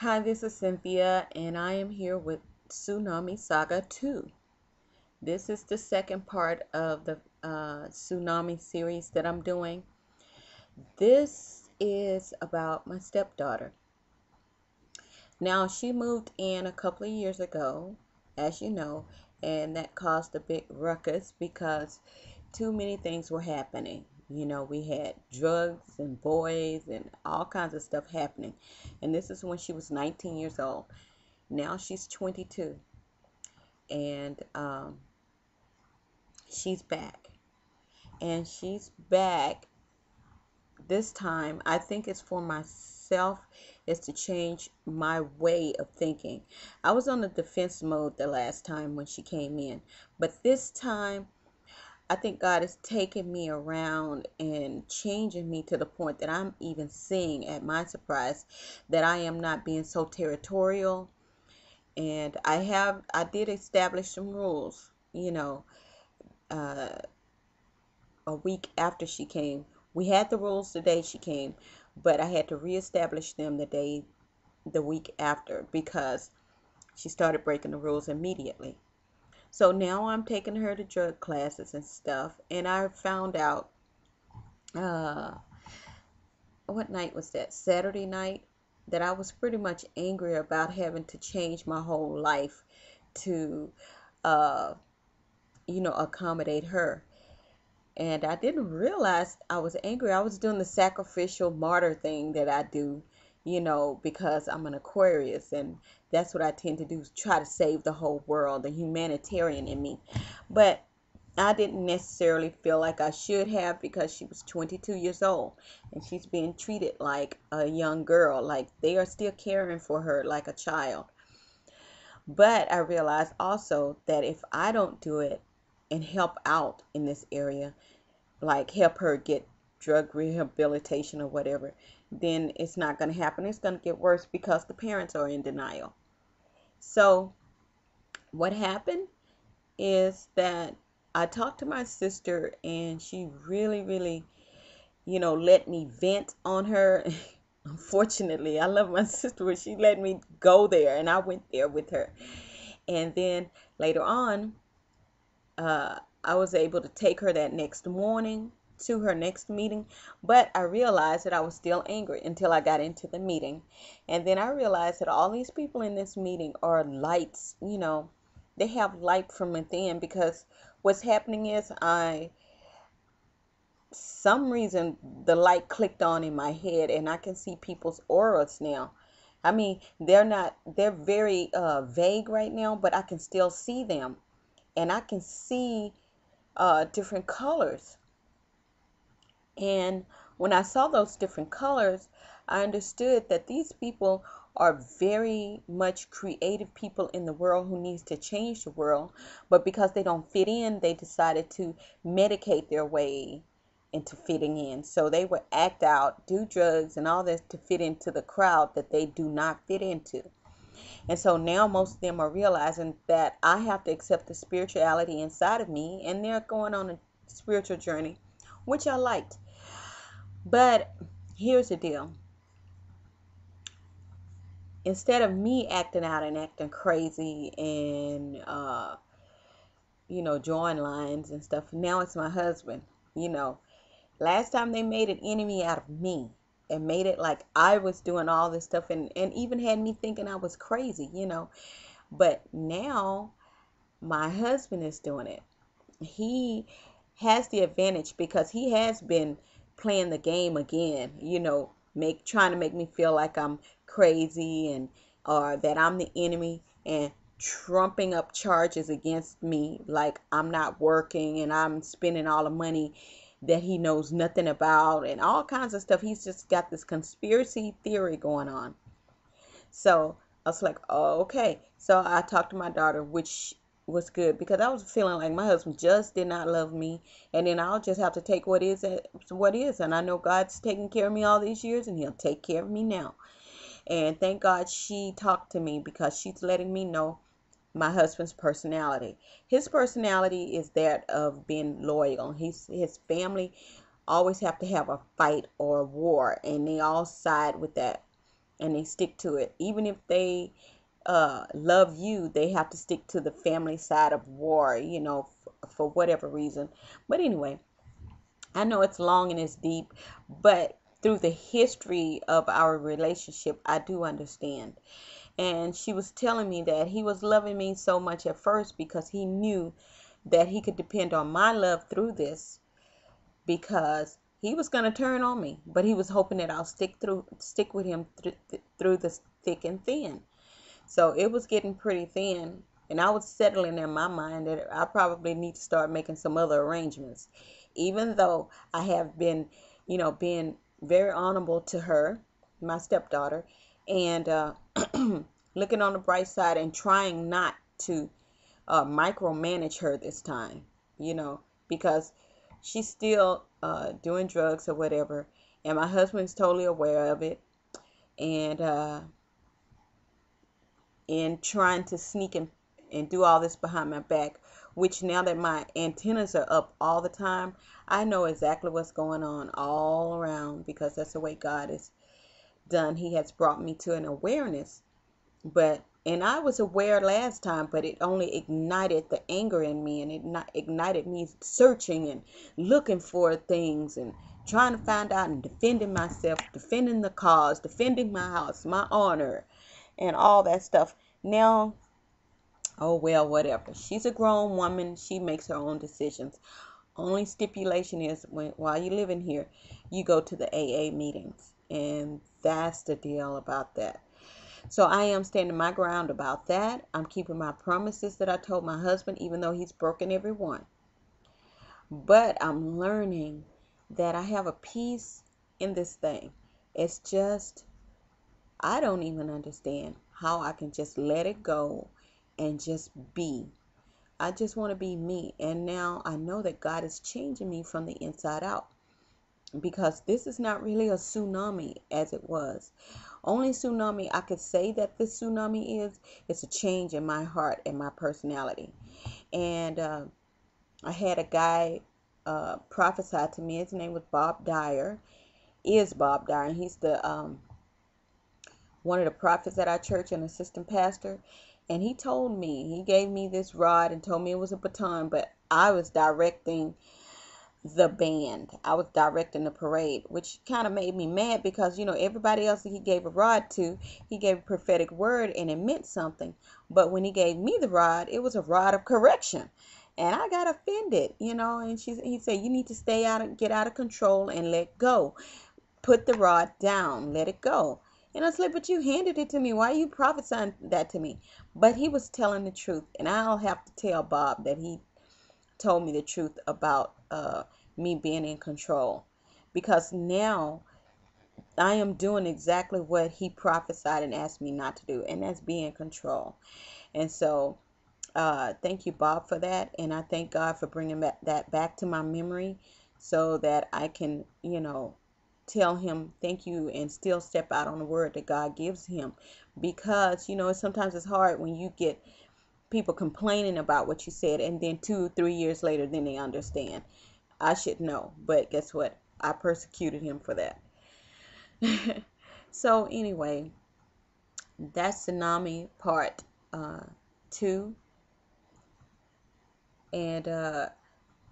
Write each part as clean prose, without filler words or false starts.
Hi, this is Cynthia, and I am here with Tsunami Saga 2. This is the second part of the Tsunami series that I'm doing. This is about my stepdaughter. Now, she moved in a couple of years ago, as you know, and that caused a big ruckus because too many things were happening. We had drugs and boys and all kinds of stuff happening. And this is when she was 19 years old. Now she's 22, and she's back. And she's back this time. I think it's for myself, is to change my way of thinking. I was on the defense mode the last time when she came in, but this time I think God is taking me around and changing me to the point that I'm even seeing, at my surprise, that I am not being so territorial. And I did establish some rules, uh, a week after she came. We had the rules the day she came, but I had to reestablish them the week after, because she started breaking the rules immediately. So now I'm taking her to drug classes and stuff, and I found out, uh, what night was that? Saturday night, that I was pretty much angry about having to change my whole life to, uh, accommodate her. And I didn't realize I was angry. I was doing the sacrificial martyr thing that I do, because I'm an Aquarius, and that's what I tend to do, is try to save the whole world, the humanitarian in me. But I didn't necessarily feel like I should have, because she was 22 years old and she's being treated like a young girl, like they are still caring for her like a child. But I realized also that if I don't do it and help out in this area, like help her get drug rehabilitation or whatever, then it's not going to happen. It's going to get worse because the parents are in denial. So what happened is that I talked to my sister, and she really, really, let me vent on her. Unfortunately, I love my sister, but she let me go there, and I went there with her. And then later on, I was able to take her that next morning to her next meeting, but I realized that I was still angry until I got into the meeting. And then I realized that all these people in this meeting are lights, they have light from within, because what's happening is, some reason the light clicked on in my head, and I can see people's auras now. I mean, they're very vague right now, but I can still see them, and I can see different colors. And when I saw those different colors, I understood that these people are very much creative people in the world who needs to change the world, but because they don't fit in, they decided to medicate their way into fitting in. So they would act out, do drugs and all this to fit into the crowd that they do not fit into. And so now most of them are realizing that I have to accept the spirituality inside of me, and they're going on a spiritual journey, which I liked. But here's the deal. Instead of me acting out and acting crazy and, drawing lines and stuff, now it's my husband. Last time they made an enemy out of me and made it like I was doing all this stuff, and even had me thinking I was crazy. But now my husband is doing it. He has the advantage because he has been playing the game again, trying to make me feel like I'm crazy, and or that I'm the enemy, and trumping up charges against me like I'm not working and I'm spending all the money that he knows nothing about, and all kinds of stuff. He's just got this conspiracy theory going on. So I was like, oh, okay. So I talked to my daughter, which was good, because I was feeling like my husband just did not love me. And then I'll just have to take what is what is. And I know God's taking care of me all these years, and he'll take care of me now. And thank God she talked to me, because she's letting me know my husband's personality. His personality is that of being loyal. His family always have to have a fight or a war, and they all side with that. and they stick to it. Even if they love you, they have to stick to the family side of war, for whatever reason. But anyway, I know it's long and it's deep, but through the history of our relationship, I do understand. And she was telling me that he was loving me so much at first because he knew that he could depend on my love through this, because he was going to turn on me, but he was hoping that I'll stick with him through the thick and thin. So it was getting pretty thin, and I was settling in my mind that I probably need to start making some other arrangements. Even though I have been, being very honorable to her, my stepdaughter, and looking on the bright side and trying not to micromanage her this time, because she's still doing drugs or whatever, and my husband's totally aware of it, and trying to sneak and do all this behind my back, which now that my antennas are up all the time, I know exactly what's going on all around, because that's the way God is done. He has brought me to an awareness. And I was aware last time, but it only ignited the anger in me, and it not ignited me searching and looking for things and trying to find out and defending myself, defending the cause, defending my house, my honor, and all that stuff. Now, oh well, whatever. She's a grown woman. She makes her own decisions. Only stipulation is, while you're living here, you go to the AA meetings, and that's the deal about that. So I am standing my ground about that. I'm keeping my promises that I told my husband, even though he's broken every one. But I'm learning that I have a peace in this thing. It's just, I don't even understand how I can just let it go and just be. I just want to be me. And now I know that God is changing me from the inside out, because this is not really a tsunami as it was. Only tsunami I could say that this tsunami is a change in my heart and my personality. And I had a guy prophesy to me. His name was Bob Dyer. Is Bob Dyer, and he's the one of the prophets at our church, an assistant pastor. And he told me, he gave me this rod and told me it was a baton, but I was directing the band. I was directing the parade, which kind of made me mad, because everybody else that he gave a rod to, he gave a prophetic word and it meant something. But when he gave me the rod, it was a rod of correction, and I got offended, and he said, you need to get out of control and let go. Put the rod down, let it go. And I was like, but you handed it to me. Why are you prophesying that to me? But he was telling the truth, and I'll have to tell Bob that he told me the truth about me being in control, because now I am doing exactly what he prophesied and asked me not to do, and that's be in control. And so thank you, Bob, for that, and I thank God for bringing that back to my memory, so that I can tell him thank you and still step out on the word that God gives him, because sometimes it's hard when you get people complaining about what you said, and then 2 or 3 years later, then they understand. I should know, but guess what? I persecuted him for that. So anyway, that's Tsunami part 2, and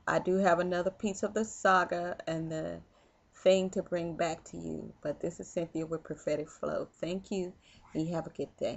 I do have another piece of the saga and the thing to bring back to you. But this is Cynthia with Prophetic Flow. Thank you, and you have a good day.